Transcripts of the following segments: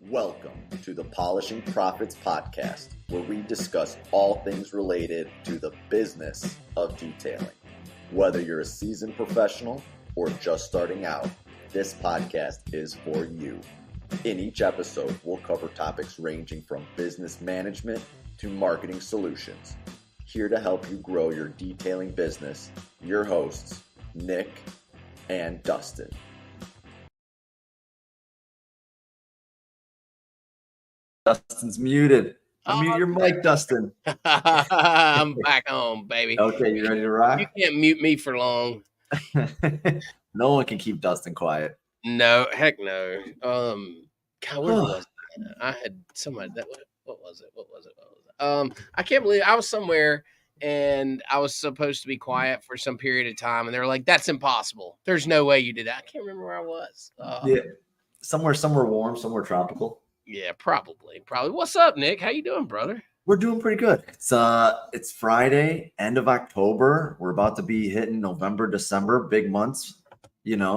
Welcome to the Polishing Profits podcast, where we discuss all things related to the business of detailing. Whether you're a seasoned professional or just starting out, this podcast is for you. In each episode, we'll cover topics ranging from business management to marketing solutions. Here to help you grow your detailing business, your hosts, Nick and Dustin. Dustin's muted. Unmute your mic, Dustin. I'm back home, baby. Okay, you ready to rock? You can't mute me for long. No one can keep Dustin quiet. No, heck no. God, where was I? I had somebody that what was it? I can't believe I was somewhere and I was supposed to be quiet for some period of time, and they were like, "That's impossible. There's no way you did that." I can't remember where I was. Yeah, somewhere warm, somewhere tropical. Yeah, probably. What's up, Nick? How you doing, brother? We're doing pretty good. It's Friday, end of October. We're about to be hitting November, December, big months,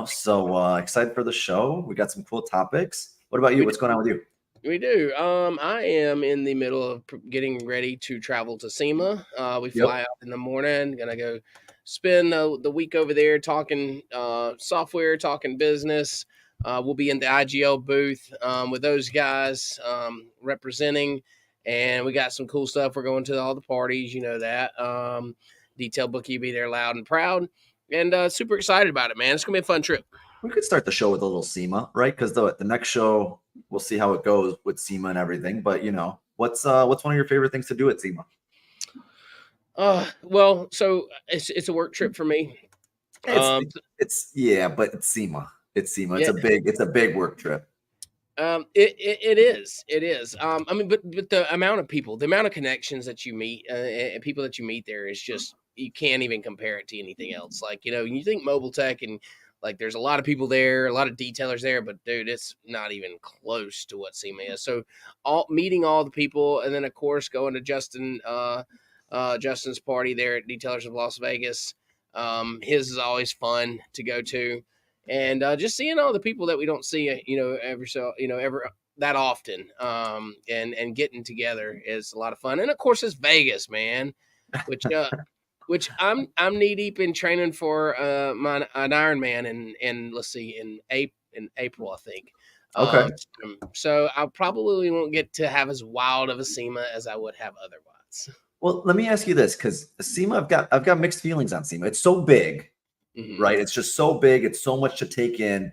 so excited for the show. We got some cool topics. What about you? What's going on with you? We do. I am in the middle of getting ready to travel to SEMA. We fly out in the morning. Gonna go spend the week over there talking software, talking business. We'll be in the IGL booth with those guys representing, and we got some cool stuff. We're going to all the parties, you know that. Detail Bookie will be there loud and proud, and super excited about it, man. It's going to be a fun trip. We could start the show with a little SEMA, right? Because the next show, we'll see how it goes with SEMA and everything. But, what's one of your favorite things to do at SEMA? Well, so it's a work trip for me. But it's SEMA. It's SEMA. It's a big work trip. It is. I mean, but the amount of people, the amount of connections that you meet, and people that you meet there is just, you can't even compare it to anything else. Like, you think mobile tech and like there's a lot of people there, a lot of detailers there, but dude, it's not even close to what SEMA is. So meeting all the people, and then of course going to Justin's party there at Detailers of Las Vegas. His is always fun to go to. And just seeing all the people that we don't see, ever that often, and getting together is a lot of fun. And of course, it's Vegas, man, which I'm knee deep in training for an Ironman, and let's see, in April, I think. Okay. So I probably won't get to have as wild of a SEMA as I would have otherwise. Well, let me ask you this, because SEMA, I've got mixed feelings on SEMA. It's so big. Mm-hmm. Right. It's just so big. It's so much to take in.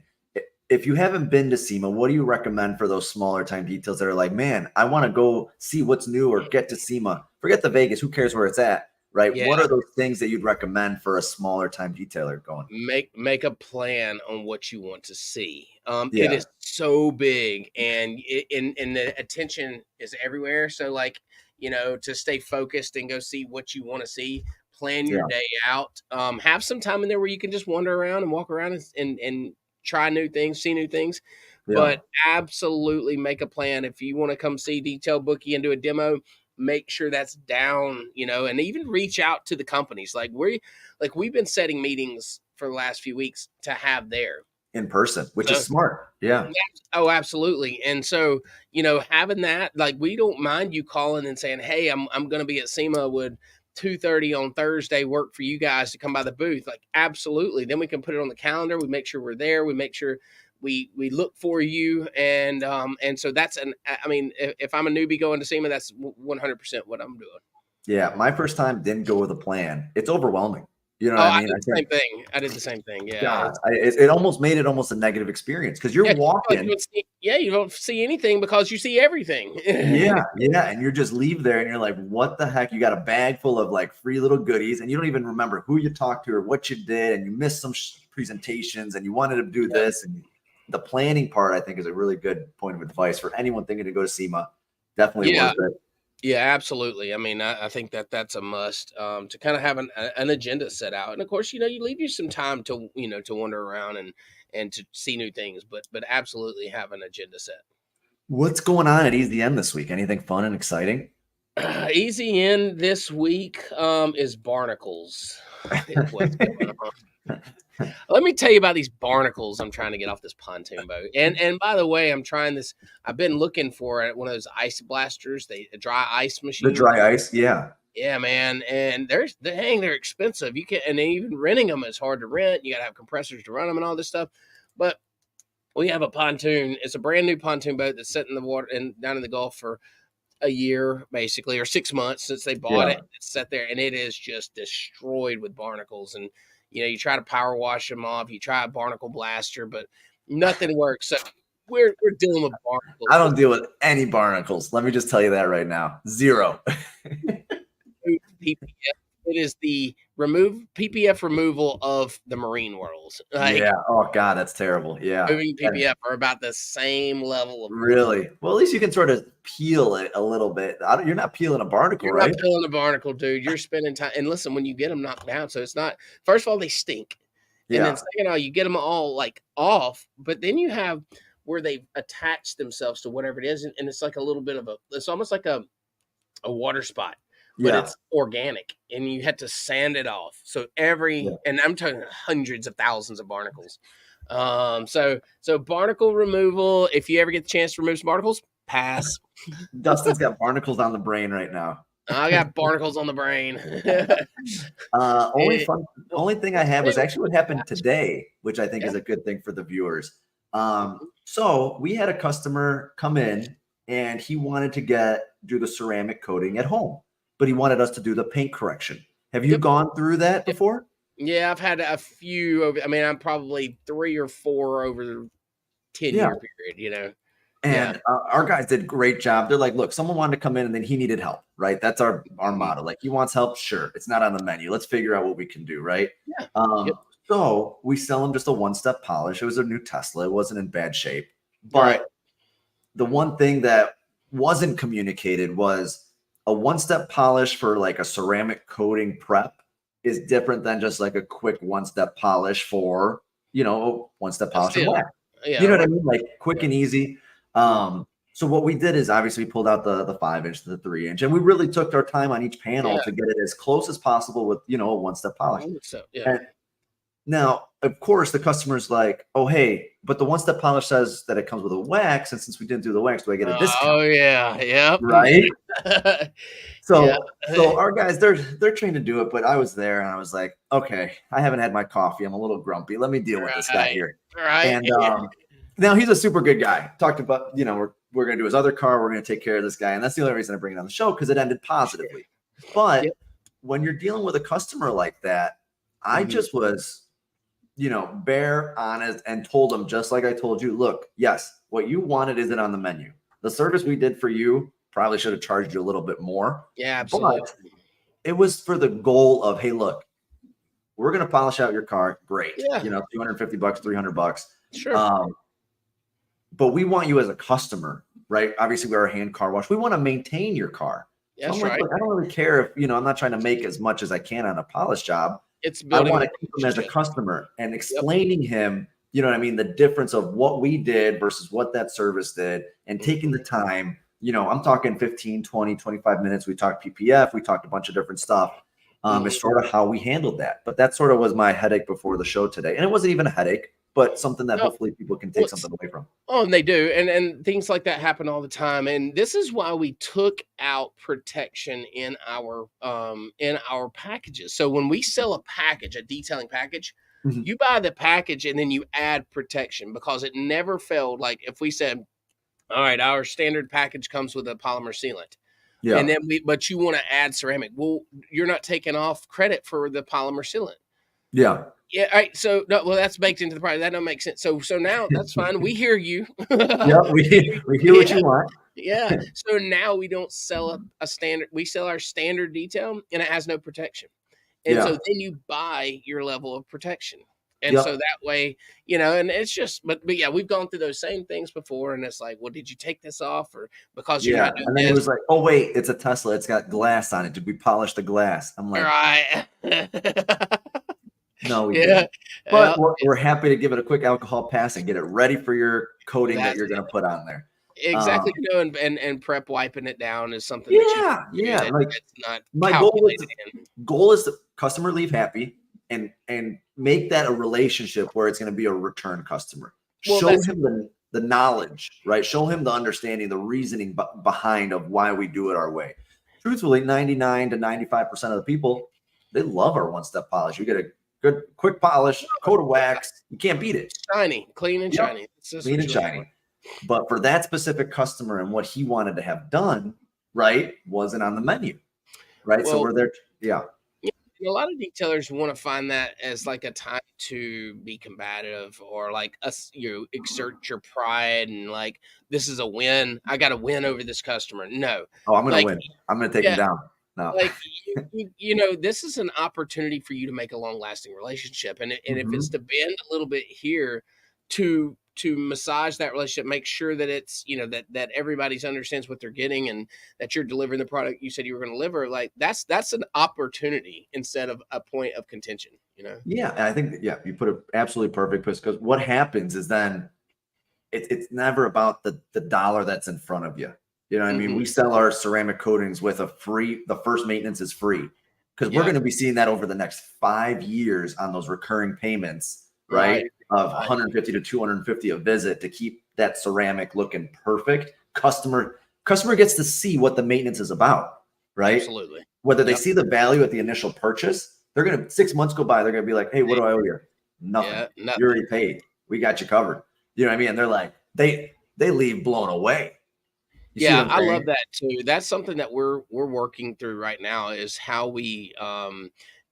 If you haven't been to SEMA, what do you recommend for those smaller time details that are like, man, I want to go see what's new or get to SEMA? Forget the Vegas. Who cares where it's at? Right. Yeah. What are those things that you'd recommend for a smaller time detailer going? Make a plan on what you want to see. It is so big, and the attention is everywhere. So like, to stay focused and go see what you want to see. Plan your day out. Have some time in there where you can just wander around and walk around and try new things, see new things. Yeah. But absolutely make a plan. If you want to come see Detail Bookie and do a demo, make sure that's down, and even reach out to the companies. Like we've been setting meetings for the last few weeks to have there. In person, which is smart. Yeah. Oh, absolutely. And so, having that, like, we don't mind you calling and saying, hey, I'm going to be at SEMA, would 2:30 on Thursday work for you guys to come by the booth? Like, absolutely. Then we can put it on the calendar. We make sure we're there. We make sure we look for you. And so that's if I'm a newbie going to SEMA, that's 100% what I'm doing. Yeah. My first time didn't go with a plan. It's overwhelming. You know what I mean? I did the same thing. Yeah. God, it almost made it almost a negative experience because you're walking. You don't see anything because you see everything. Yeah. And you just leave there and you're like, what the heck? You got a bag full of like free little goodies and you don't even remember who you talked to or what you did. And you missed some presentations and you wanted to do this. And the planning part, I think, is a really good point of advice for anyone thinking to go to SEMA. Definitely worth it. Yeah, absolutely. I mean, I think that's a must, to kind of have an agenda set out. And of course, you leave you some time to, to wander around and to see new things, but absolutely have an agenda set. What's going on at EZM this week? Anything fun and exciting? Easy in this week is barnacles. Is what's going on. Let me tell you about these barnacles I'm trying to get off this pontoon boat. And by the way, I'm trying this. I've been looking for one of those ice blasters, a dry ice The machine. dry ice, yeah. Yeah, man. And they're expensive. You can, and even renting them is hard to rent. You got to have compressors to run them and all this stuff. But we have a pontoon. It's a brand new pontoon boat that's set in the water and down in the Gulf for a year, basically, or 6 months since they bought it. It's sat there, and it is just destroyed with barnacles. And you try to power wash them off. You try a barnacle blaster, but nothing works. So we're dealing with barnacles. I don't deal with any barnacles. Let me just tell you that right now. Zero. PPF. It is the PPF removal of the marine world. Yeah. Oh God, that's terrible. Yeah. Moving PPF are about the same level of really. Well, at least you can sort of peel it a little bit. You're not peeling a barnacle, You're right? not peeling a barnacle, dude. You're spending time. And listen, when you get them knocked down, so it's not. First of all, they stink, and then second of all, you get them all like off. But then you have where they've attached themselves to whatever it is, and it's like a little bit of it's almost like a water spot. But it's organic, and you had to sand it off. So and I'm talking hundreds of thousands of barnacles. So barnacle removal. If you ever get the chance to remove some barnacles, pass. Dustin's got barnacles on the brain right now. I got barnacles on the brain. Only thing I have was actually what happened today, which I think is a good thing for the viewers. So we had a customer come in, and he wanted to do the ceramic coating at home, but he wanted us to do the paint correction. Have you gone through that before? Yeah, I've had a few. I'm probably 3 or 4 over the 10-year period. And our guys did a great job. They're like, look, someone wanted to come in and then he needed help, right? That's our motto. Like, he wants help. Sure. It's not on the menu. Let's figure out what we can do. Right. Yeah. So we sell him just a one-step polish. It was a new Tesla. It wasn't in bad shape, but the one thing that wasn't communicated was a one-step polish for like a ceramic coating prep is different than just like a quick one-step polish for, one-step polish. Yeah, you know what I mean? Like quick and easy. So what we did is obviously we pulled out the 5-inch to the 3-inch, and we really took our time on each panel to get it as close as possible with, a one-step polish. And now, of course, the customer's like, oh, hey, but the one-step polish says that it comes with a wax, and since we didn't do the wax, do I get a discount? Oh, yeah. Yep. Right? So our guys, they're trained to do it, but I was there, and I was like, okay, I haven't had my coffee. I'm a little grumpy. Let me deal with this guy here. Right. And now he's a super good guy. Talked about, we're going to do his other car. We're going to take care of this guy. And that's the only reason I bring it on the show, because it ended positively. But when you're dealing with a customer like that, I just was, bare, honest, and told him, just like I told you, look, yes, what you wanted isn't on the menu. The service we did for you probably should have charged you a little bit more. Yeah, absolutely. But it was for the goal of, hey, look, we're going to polish out your car. Great. Yeah. $250, $300. Sure. But we want you as a customer, right? Obviously, we're a hand car wash. We want to maintain your car. That's right. I don't really care if, I'm not trying to make as much as I can on a polish job. I want to keep him as a customer and explaining him, the difference of what we did versus what that service did, and taking the time, I'm talking 15, 20, 25 minutes. We talked PPF. We talked a bunch of different stuff. It's sort of how we handled that. But that sort of was my headache before the show today. And it wasn't even a headache, but something that hopefully people can take something away from. Oh, and they do. And things like that happen all the time. And this is why we took out protection in our packages. So when we sell a package, a detailing package, you buy the package and then you add protection, because it never failed. Like if we said, all right, our standard package comes with a polymer sealant. Yeah. And then but you want to add ceramic. Well, you're not taking off credit for the polymer sealant. Yeah. Yeah. All right. So that's baked into the price. That don't make sense. So now that's fine. We hear you. Yeah. We hear what you want. Yeah. So now we don't sell a standard. We sell our standard detail, and it has no protection. And so then you buy your level of protection. And so that way, and it's just, but yeah, we've gone through those same things before, and it's like, well, did you take this off, or because you're not doing and then it was like, oh wait, it's a Tesla, it's got glass on it. Did we polish the glass? I'm like, right. No, we didn't. But we're happy to give it a quick alcohol pass and get it ready for your coating that you're going to put on there. Exactly, and prep wiping it down is something that you Yeah, can do yeah. Like that's not my calculated in. goal is the customer leave happy and make that a relationship where it's going to be a return customer. Well, Show him the knowledge, right? Show him the understanding, the reasoning behind of why we do it our way. Truthfully, 99 to 95% of the people, they love our one-step polish. You get a good quick polish, coat of wax, you can't beat it. Shiny, clean and Yep. shiny. That's Clean what and you look shiny. for. But for that specific customer and what he wanted to have done, right, wasn't on the menu, right? So Well, we're there. Yeah. a lot of detailers want to find that as like a time to be combative or like us, you exert your pride and like this is a win. I got to win over this customer. No, Oh, I'm going to like win. I'm going to take him yeah, down. No. like you know, this is an opportunity for you to make a long lasting relationship, and if it's to bend a little bit here to massage that relationship, make sure that it's that everybody's understands what they're getting and that you're delivering the product you said you were going to deliver. Like that's an opportunity instead of a point of contention. Yeah, and I think you put it absolutely perfect because what happens is then it's never about the dollar that's in front of you. You know what I mean? We sell our ceramic coatings with the first maintenance is free because we're going to be seeing that over the next 5 years on those recurring payments, right? Of 150 to 250 a visit to keep that ceramic looking perfect. Customer gets to see what the maintenance is about, right? Absolutely. Whether they see the value at the initial purchase, they're going to 6 months go by, they're going to be like, hey, what do I owe you? Nothing. Yeah, nothing. You already paid. We got you covered. You know what I mean? And they're like, they leave blown away. Yeah, I love that too. That's something that we're working through right now is how we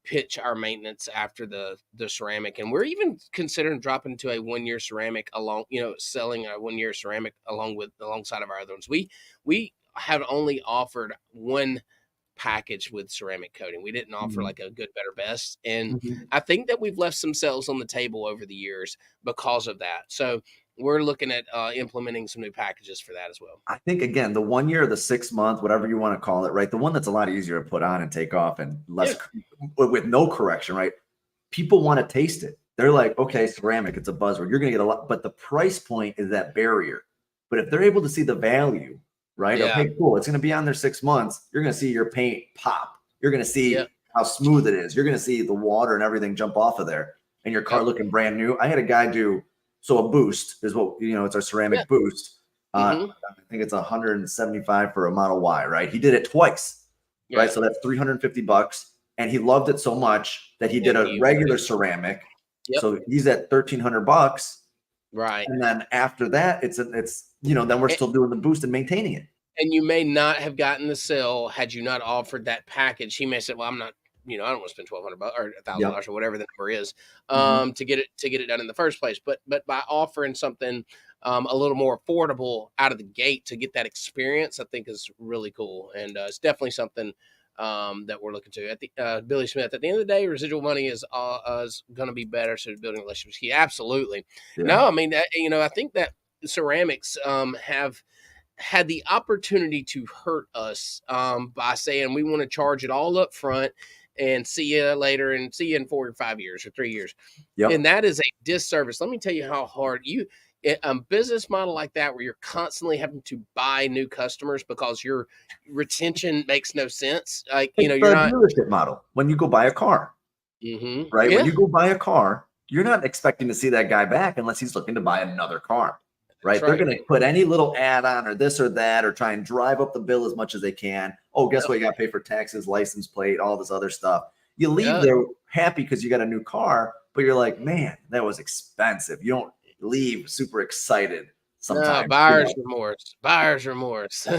pitch our maintenance after the ceramic, and we're even considering dropping to a 1-year ceramic along, selling a 1-year ceramic alongside of our other ones. We have only offered one package with ceramic coating. We didn't offer like a good, better, best, and I think that we've left some sales on the table over the years because of that. So we're looking at implementing some new packages for that as well. I think again, the 1 year, the 6 month, whatever you want to call it, right? The one that's a lot easier to put on and take off and less with no correction, right? People want to taste it. They're like, okay, ceramic, it's a buzzword. You're going to get a lot, but the price point is that barrier. But if they're able to see the value, right? Yeah. Okay, cool. It's going to be on there 6 months. You're going to see your paint pop. You're going to see how smooth it is. You're going to see the water and everything jump off of there and your car looking brand new. I had a guy do, so a boost is what, it's our ceramic boost. I think it's 175 for a Model Y, right? He did it twice, right? So that's $350. And he loved it so much that he did a regular ceramic. So he's at $1,300. Right. And then after that, it's then we're still doing the boost and maintaining it. And you may not have gotten the sale had you not offered that package. He may have said, well, I'm not, I don't want to spend $1,200 or $1,000 or whatever the number is to get it done in the first place. But by offering something a little more affordable out of the gate to get that experience, I think is really cool. And it's definitely something that we're looking to. At the Billy Smith, at the end of the day, residual money is going to be better. So building relationships, absolutely. Yeah. No, I mean, I think that ceramics have had the opportunity to hurt us by saying we want to charge it all up front and see you later and see you in 4 or 5 years or 3 years. And that is a disservice. Let me tell you how hard a business model like that, where you're constantly having to buy new customers because your retention makes no sense. Like, you're not dealership model. When you go buy a car, right? Yeah. When you go buy a car, you're not expecting to see that guy back unless he's looking to buy another car. Right. They're going to put any little add-on or this or that, or try and drive up the bill as much as they can. Oh, guess what? You got to pay for taxes, license plate, all this other stuff. You leave there happy because you got a new car, but you're like, man, that was expensive. You don't leave super excited sometimes. No, buyer's remorse. All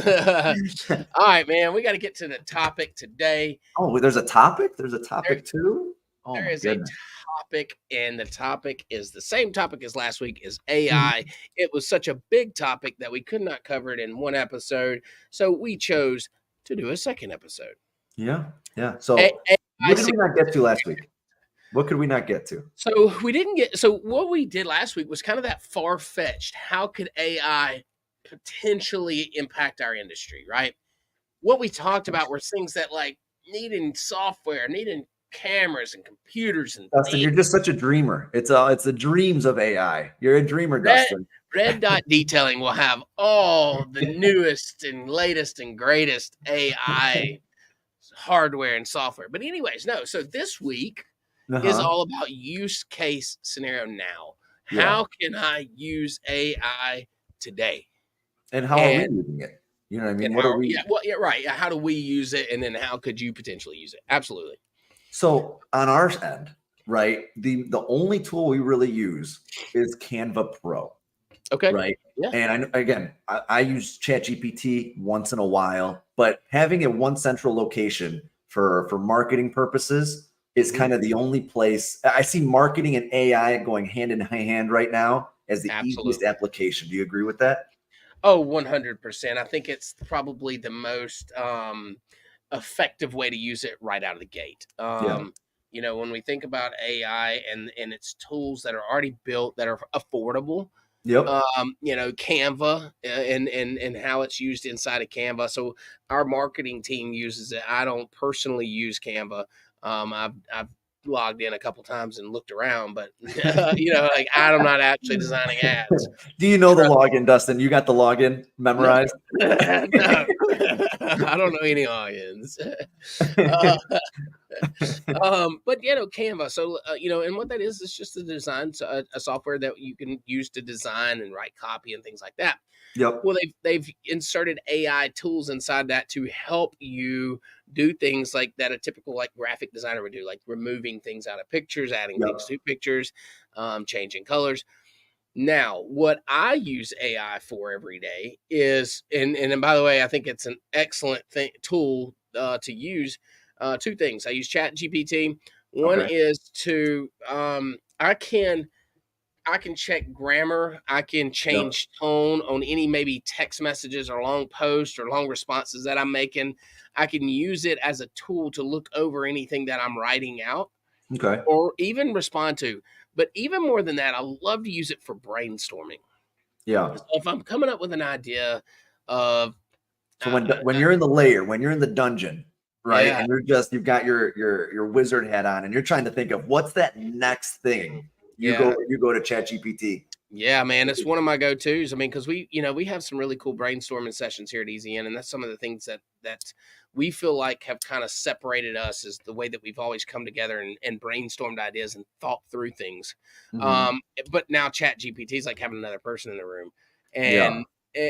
right, man. We got to get to the topic today. Oh, there's a topic? There's a topic too? Oh, there is a topic, and the topic is the same topic as last week, is AI. It was such a big topic that we could not cover it in one episode, so we chose to do a second episode. Yeah. So what did we not get to last week? What could we not get to? So what we did last week was kind of that far-fetched. How could AI potentially impact our industry, right? What we talked about were things that like needing software, needing cameras and computers and Dustin, you're just such a dreamer. It's the dreams of AI. You're a dreamer, Dustin. Red Dot Detailing will have all the newest and latest and greatest AI hardware and software. But anyways, no. So this week is all about use case scenario now. How can I use AI today? And how are we using it? You know what I mean? What are we? Yeah, right. How do we use it? And then how could you potentially use it? Absolutely. So on our end, right, the only tool we really use is Canva Pro. Okay. Right. Yeah. And I use ChatGPT once in a while, but having it one central location for marketing purposes is kind of the only place I see marketing and AI going hand in hand right now as the easiest application. Do you agree with that? Oh, 100%. I think it's probably the most effective way to use it right out of the gate. You know, when we think about AI and its tools that are already built that are affordable, you know, Canva and how it's used inside of Canva. So our marketing team uses it. I don't personally use Canva. I've logged in a couple times and looked around, but you know, like I'm not actually designing ads. Do you know the login, Dustin? You got the login memorized? No. I don't know any logins. But you know, Canva. So you know, and what that is just a design, a software that you can use to design and write copy and things like that. Well, they've inserted AI tools inside that to help you do things like that a typical like graphic designer would do, like removing things out of pictures, adding things to pictures, changing colors. Now, what I use AI for every day is, and by the way, I think it's an excellent tool to use. Two things. I use ChatGPT. One is to I can check grammar. I can change tone on any maybe text messages or long posts or long responses that I'm making. I can use it as a tool to look over anything that I'm writing out. Or even respond to. But even more than that, I love to use it for brainstorming. So if I'm coming up with an idea of so when you're in the lair, when you're in the dungeon, right? And you've got your wizard hat on and you're trying to think of what's that next thing. You go to ChatGPT. Yeah, man, it's one of my go-tos. I mean, because we have some really cool brainstorming sessions here at EZN, and that's some of the things that we feel like have kind of separated us is the way that we've always come together and brainstormed ideas and thought through things. But now ChatGPT is like having another person in the room, and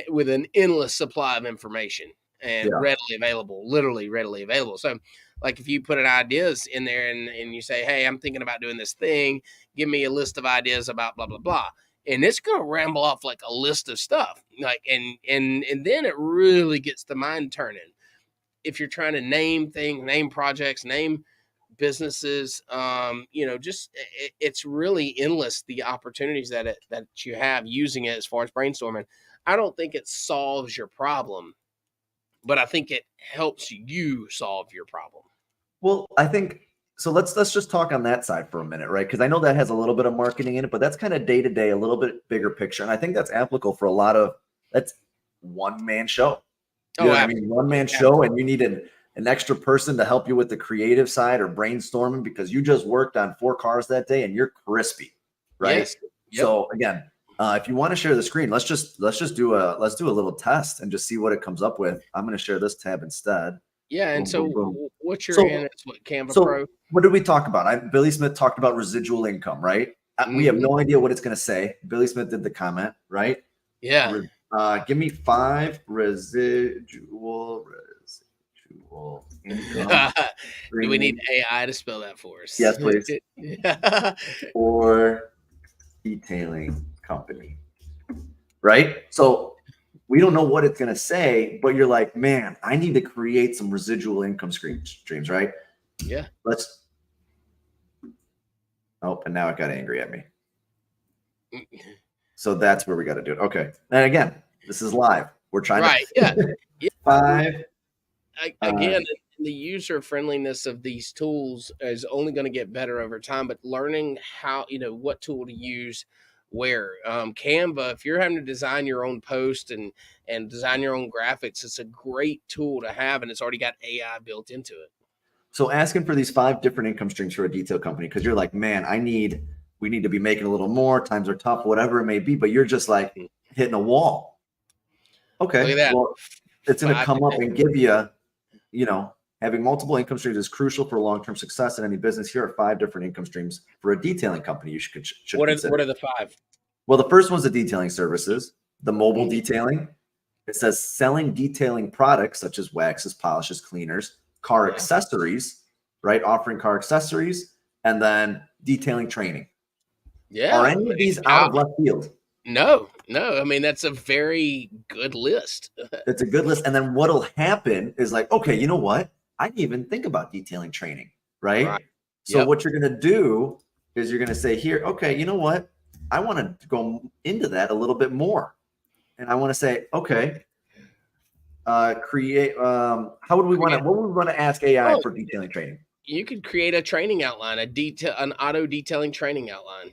with an endless supply of information and readily available, literally readily available. So like if you put an ideas in there and you say, hey, I'm thinking about doing this thing, give me a list of ideas about blah, blah, blah. And it's going to ramble off like a list of stuff. Like, and then it really gets the mind turning. If you're trying to name things, name projects, name businesses, you know, just it's really endless the opportunities that you have using it as far as brainstorming. I don't think it solves your problem, but I think it helps you solve your problem. Well, I think so. Let's just talk on that side for a minute, right? Because I know that has a little bit of marketing in it, but that's kind of day to day, a little bit bigger picture, and I think that's applicable for a lot of that's one man show. You know what I mean? One man show, and you need an extra person to help you with the creative side or brainstorming because you just worked on 4 cars that day and you're crispy, right? Yes. So again, if you want to share the screen, let's do a little test and just see what it comes up with. I'm going to share this tab instead. Yeah, and so what you're in is what Canva Pro. What did we talk about? Billy Smith talked about residual income, right? We have no idea what it's going to say. Billy Smith did the comment, right? Yeah. Give me 5 residual income. Do we need AI to spell that for us? Yes, please. Or detailing company, right? So we don't know what it's going to say, but you're like, man, I need to create some residual income streams, right? Yeah. And now it got angry at me. So that's where we got to do it. Okay. And again, this is live. We're trying to. 5. Again, the user friendliness of these tools is only going to get better over time, but learning how, what tool to use where. Canva, if you're having to design your own post and design your own graphics, it's a great tool to have, and it's already got AI built into it. So asking for these 5 different income streams for a detail company, because you're like, man, we need to be making a little more. Times are tough, whatever it may be. But you're just like hitting a wall. Look Okay, at that. well, it's going to 5 come up different- and give you, having multiple income streams is crucial for long-term success in any business. Here are 5 different income streams for a detailing company you should What consider. are the 5? Well, the first one's the detailing services, the mobile Mhm. detailing. It says selling detailing products such as waxes, polishes, cleaners, car accessories, right? Offering car accessories, and then detailing training. Yeah. Are any of these out of left field? No. I mean, that's a very good list. It's a good list. And then what'll happen is like, okay, you know what? I didn't even think about detailing training, right? Right. So Yep. what you're going to do is you're going to say here, okay, you know what? I want to go into that a little bit more. And I want to say, okay, create, what would we want to ask AI for detailing training? You could create a training outline, an auto detailing training outline.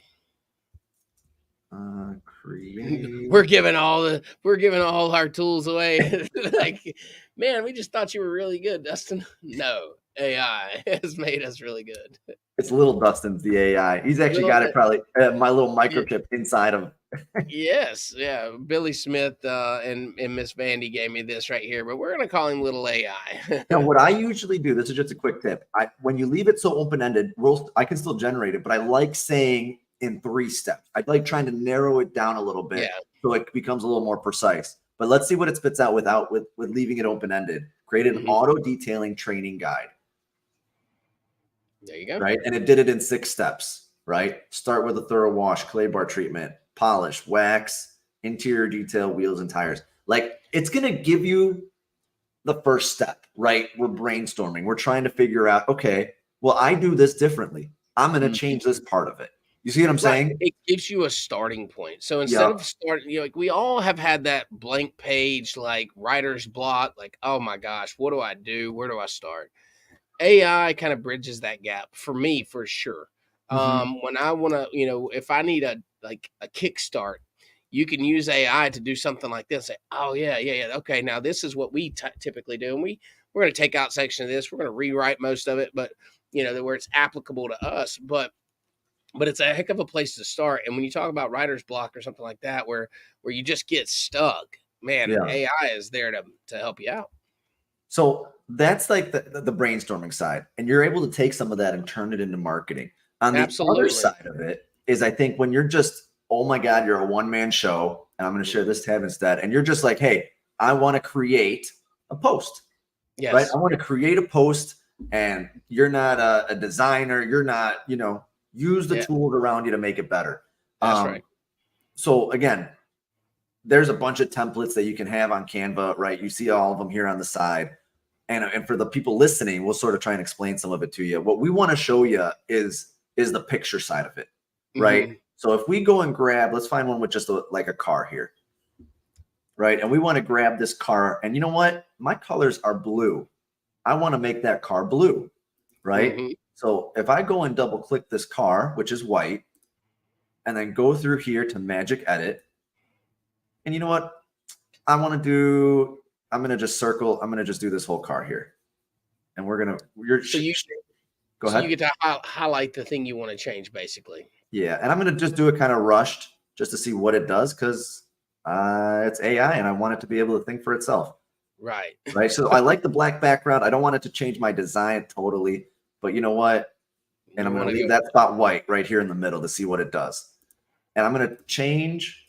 Create. We're giving all our tools away. Like, man, we just thought you were really good, Dustin. No, AI has made us really good. It's little Dustin's the AI. He's actually got it probably my little microchip inside of. Yes, yeah. Billy Smith and Miss Vandy gave me this right here, but we're gonna call him little AI. Now, what I usually do, this is just a quick tip. When you leave it so open-ended, I can still generate it, but I like saying in 3 steps. I like trying to narrow it down a little bit so it becomes a little more precise. But let's see what it spits out with leaving it open-ended. Create an auto detailing training guide. There you go. Right. And it did it in 6 steps, right? Start with a thorough wash, clay bar treatment, polish, wax, interior detail, wheels and tires. Like, it's going to give you the first step, right? We're brainstorming. We're trying to figure out, okay, well, I do this differently. I'm going to change this part of it. You see what I'm saying? It gives you a starting point. So instead of starting, like, we all have had that blank page, like writer's block, like, oh my gosh, what do I do? Where do I start? AI kind of bridges that gap for me, for sure. When I want to, if I need a kickstart, you can use AI to do something like this. Say, oh yeah. Okay, now this is what we typically do, and we're going to take out section of this. We're going to rewrite most of it, but where it's applicable to us. But it's a heck of a place to start. And when you talk about writer's block or something like that, where you just get stuck, man, AI is there to help you out. So that's like the brainstorming side, and you're able to take some of that and turn it into marketing. On the other side of it is, I think, when you're just, oh my God, you're a one-man show, and I'm going to share this tab instead, and you're just like, hey, I want to create a post. Yes. Right? I want to create a post, and you're not a designer. You're not, use the tools around you to make it better. That's right. So again, there's a bunch of templates that you can have on Canva, right? You see all of them here on the side. And for the people listening, we'll sort of try and explain some of it to you. What we want to show you is the picture side of it, right? So if we go and grab, let's find one with just like a car here, right? And we want to grab this car. And you know what? My colors are blue. I want to make that car blue, right? So if I go and double click this car, which is white, and then go through here to magic edit, and you know what? I'm going to just do this whole car here. And go ahead. So you get to highlight the thing you want to change, basically. Yeah. And I'm going to just do it kind of rushed just to see what it does, because it's AI and I want it to be able to think for itself. Right. Right. So I like the black background. I don't want it to change my design totally, but you know what? And I'm going to leave that spot white right here in the middle to see what it does. And I'm going to change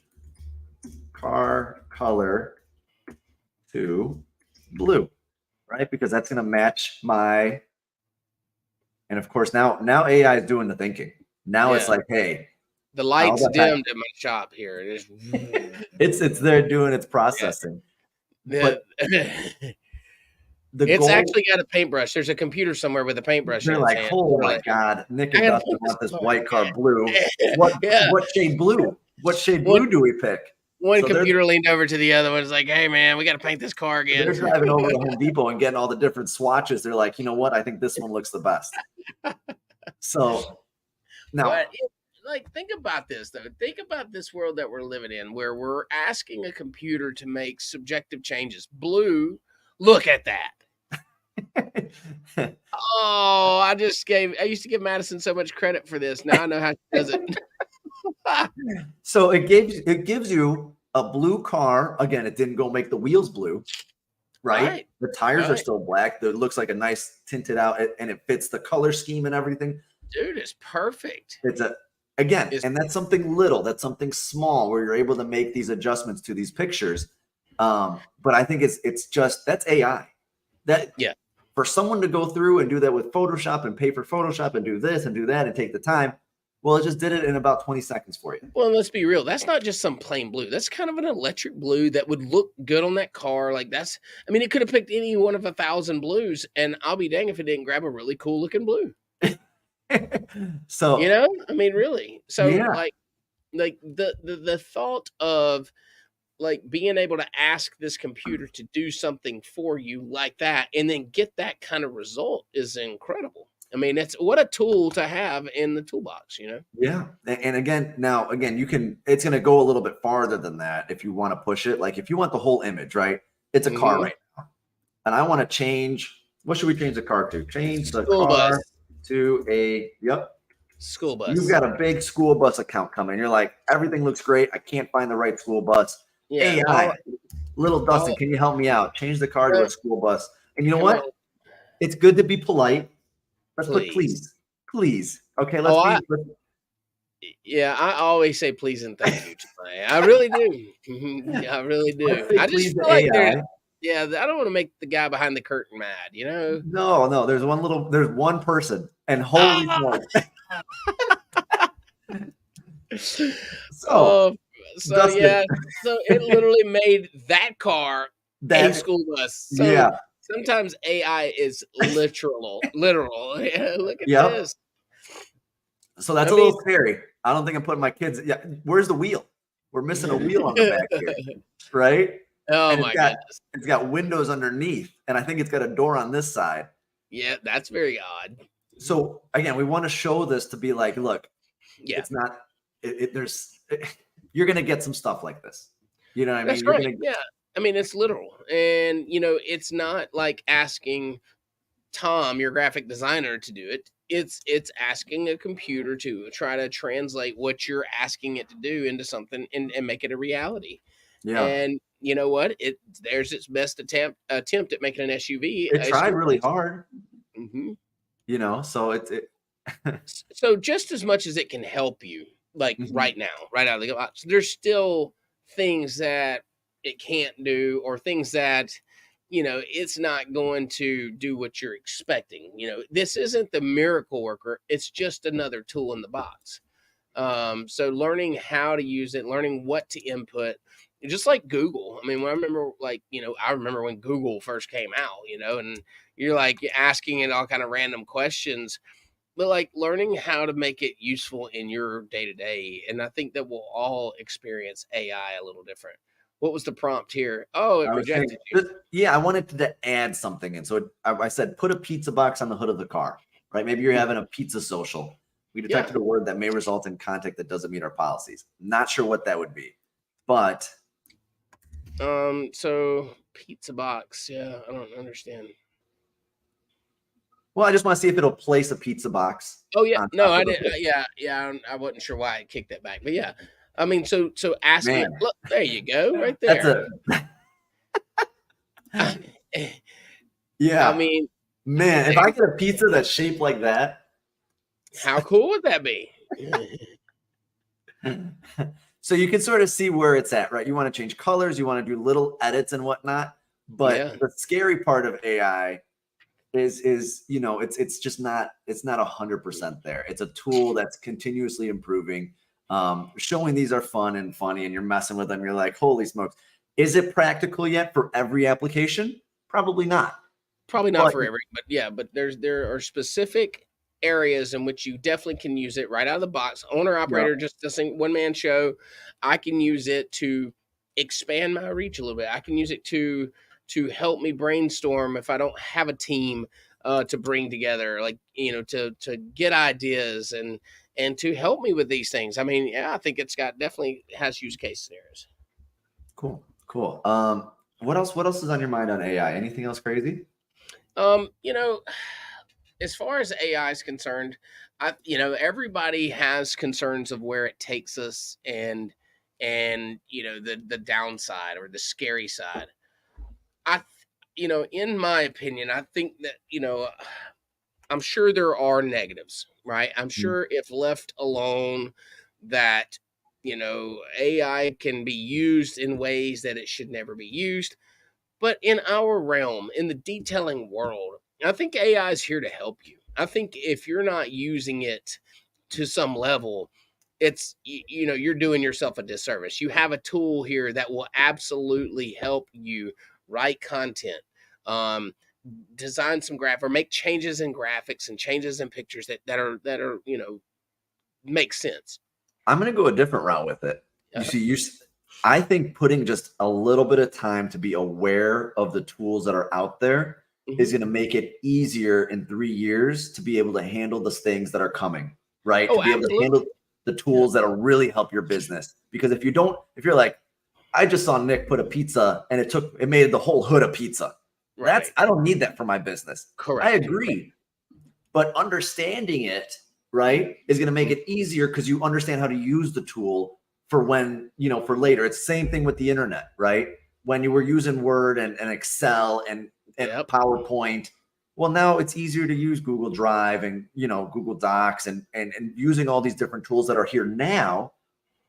car color to blue, right? Because that's going to match and of course now AI is doing the thinking. Now it's like, hey, the light's dimmed in my shop here. It is. it's there doing its processing. But it's actually got a paintbrush. There's a computer somewhere with a paintbrush. They're like, oh my God, Nick and Dustin want this white car blue. What shade blue? What shade blue do we pick? One computer leaned over to the other one. Was like, hey man, we got to paint this car again. They're driving over to Home Depot and getting all the different swatches. They're like, you know what? I think this one looks the best. So now, think about this though. Think about this world that we're living in, where we're asking a computer to make subjective changes. Blue, look at that. Oh, I used to give Madison so much credit for this. Now I know how she does it. So it gives you a blue car. Again, it didn't go make the wheels blue, right? The tires are still black. It looks like a nice tinted out, and it fits the color scheme and everything. Dude, it's perfect. And that's something little, that's something small where you're able to make these adjustments to these pictures. But I think it's just, that's AI. For someone to go through and do that with Photoshop and pay for Photoshop and do this and do that and take the time, well, it just did it in about 20 seconds for you. Well, let's be real. That's not just some plain blue. That's kind of an electric blue that would look good on that car. Like it could have picked any one of 1,000 blues, and I'll be dang if it didn't grab a really cool looking blue. So, really. So like the thought of like being able to ask this computer to do something for you like that and then get that kind of result is incredible. I mean, what a tool to have in the toolbox, Yeah. And again, it's going to go a little bit farther than that if you want to push it. Like if you want the whole image, right? It's a car right now. And I want to change, what should we change the car to? Change the school car bus. To a, school bus. You've got a big school bus account coming. You're like, everything looks great. I can't find the right school bus. Yeah. AI, little Dustin, can you help me out? Change the car to a school bus. And you know what? It's good to be polite. Let's put please. Okay, I always say please and thank you. I really do. I really do. I just feel like I don't want to make the guy behind the curtain mad, No, there's one person, and holy moly. So it literally made that car a school bus. So sometimes AI is literal. Look at this. So that's a little scary. I don't think I'm putting my kids. Yeah, where's the wheel? We're missing a wheel on the back here, right? Oh my goodness! It's got windows underneath, and I think it's got a door on this side. Yeah, that's very odd. So again, we want to show this to be like, look, it's not. You're gonna get some stuff like this. You know what I mean? That's right. Yeah. I mean, it's literal. And, it's not like asking Tom, your graphic designer, to do it. It's asking a computer to try to translate what you're asking it to do into something and make it a reality. Yeah. And you know what? There's its best attempt at making an SUV. It tried really hard. Mm-hmm. So so just as much as it can help you, like right now, right out of the box, there's still things that it can't do, or things that it's not going to do what you're expecting. This isn't the miracle worker, it's just another tool in the box. So learning how to use it, learning what to input, just like Google. I mean, I remember when Google first came out, and you're like asking it all kind of random questions, but like learning how to make it useful in your day-to-day. And I think that we'll all experience AI a little different. What was the prompt here? Oh, it rejected you. Yeah, I wanted to add something in. So I said, put a pizza box on the hood of the car, right? Maybe you're having a pizza social. We detected a word that may result in content that doesn't meet our policies. Not sure what that would be, but. So pizza box. Yeah, I don't understand. Well, I just want to see if it'll place a pizza box. Oh yeah, no, I didn't. I wasn't sure why I kicked that back, but yeah. I mean, so asking it, look, there you go, right there. Yeah. I mean, man, if I get a pizza that's shaped like that, how cool would that be? So you can sort of see where it's at, right? You want to change colors, you want to do little edits and whatnot, but the scary part of AI is it's just not 100% there. It's a tool that's continuously improving. Showing these are fun and funny, and you're messing with them. You're like, holy smokes. Is it practical yet for every application? Probably not. Probably not for every, but there are specific areas in which you definitely can use it right out of the box. Owner operator, just doesn't one man show. I can use it to expand my reach a little bit. I can use it to help me brainstorm if I don't have a team to bring together, like, to get ideas and to help me with these things. I mean, I think it's definitely has use case scenarios. Cool. What else is on your mind on AI? Anything else crazy? You know, as far as AI is concerned, everybody has concerns of where it takes us, and the downside or the scary side. I, in my opinion, I think that I'm sure there are negatives, right? I'm Mm. sure if left alone, that AI can be used in ways that it should never be used. But in our realm, in the detailing world, I think AI is here to help you. I think if you're not using it to some level, you're doing yourself a disservice. You have a tool here that will absolutely help you write content, um, design some graph, or make changes in graphics and changes in pictures that are make sense. I'm going to go a different route with it. You Uh, see, I think putting just a little bit of time to be aware of the tools that are out there is mhm. going to make it easier in 3 years to be able to handle the things that are coming, right? To Oh, be able to handle absolutely. the Yeah. tools that'll really help your business. Because if you're like, I just saw Nick put a pizza and it made the whole hood a pizza. Right. I don't need that for my business. I Correct. agree. But understanding it, right, is going to make Mhm. it easier because you understand how to use the tool for when, for later. It's the same thing with the internet, right? When you were using Word and Excel and Yep. PowerPoint, well, now it's easier to use Google Drive and, Google Docs and using all these different tools that are here now,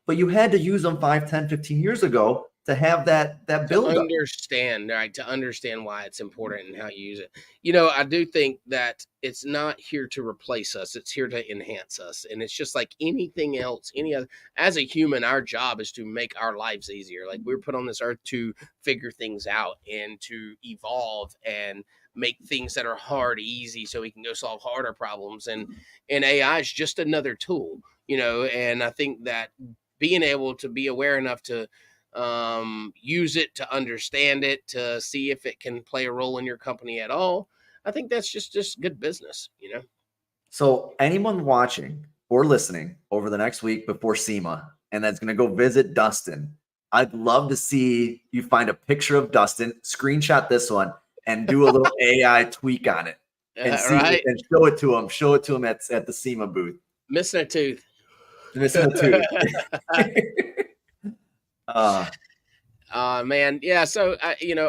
but you had to use them 5, 10, 15 years ago to have that To build up. understand, right? To understand why it's important and how you use it. I do think that it's not here to replace us, it's here to enhance us. And it's just like anything else, any other, as a human, our job is to make our lives easier. Like, we're put on this earth to figure things out and to evolve and make things that are hard easy so we can go solve harder problems. And AI is just another tool, and I think that being able to be aware enough to use it, to understand it, to see if it can play a role in your company at all. I think that's just good business. So anyone watching or listening over the next week before SEMA and that's going to go visit Dustin, I'd love to see you find a picture of Dustin, screenshot this one, and do a little AI tweak on it and Right. and show it to him. Show it to him at the SEMA booth. Missing a tooth. Missing a tooth. Man, yeah. So,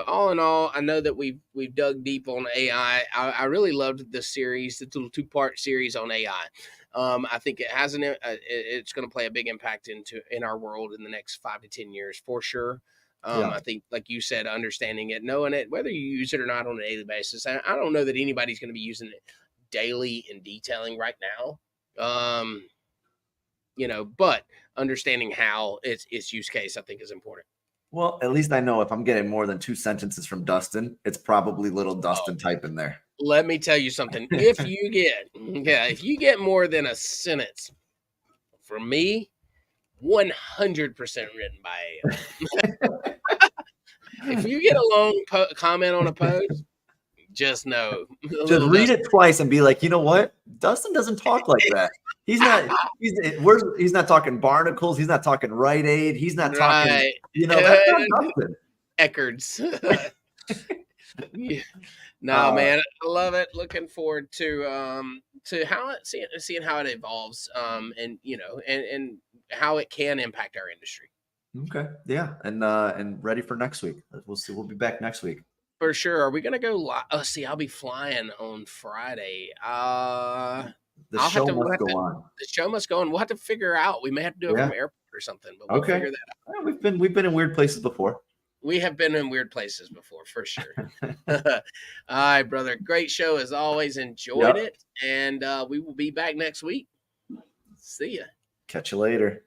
all in all, I know that we've dug deep on AI. I really loved the series, the little 2-part series on AI. I think it has it's going to play a big impact in our world in the next 5 to 10 years for sure. Yeah. I think, like you said, understanding it, knowing it, whether you use it or not on a daily basis. I don't know that anybody's going to be using it daily in detailing right now. But understanding how its use case, I think, is important. Well, at least I know if I'm getting more than 2 sentences from Dustin, it's probably little Dustin type in there. Let me tell you something. If you get more than a sentence from me, 100% written by AI. If you get a long comment on a post, just know. Just read it twice and be like, you know what? Dustin doesn't talk like that. He's not. He's not talking barnacles. He's not talking Rite Aid. He's not talking. Right. That's not Dustin. Eckards. Yeah. No, man, I love it. Looking forward to how seeing how it evolves, and and how it can impact our industry. Okay. Yeah. And ready for next week. We'll see. We'll be back next week. For sure. Are we gonna go live? Oh, see, I'll be flying on Friday. The I'll show have to. must go on. The show must go on. We'll have to figure out. We may have to do it from airport or something, but we'll figure that out. Yeah, we've been in weird places before. We have been in weird places before, for sure. All right, brother. Great show as always. Enjoyed it, and we will be back next week. See ya. Catch you later.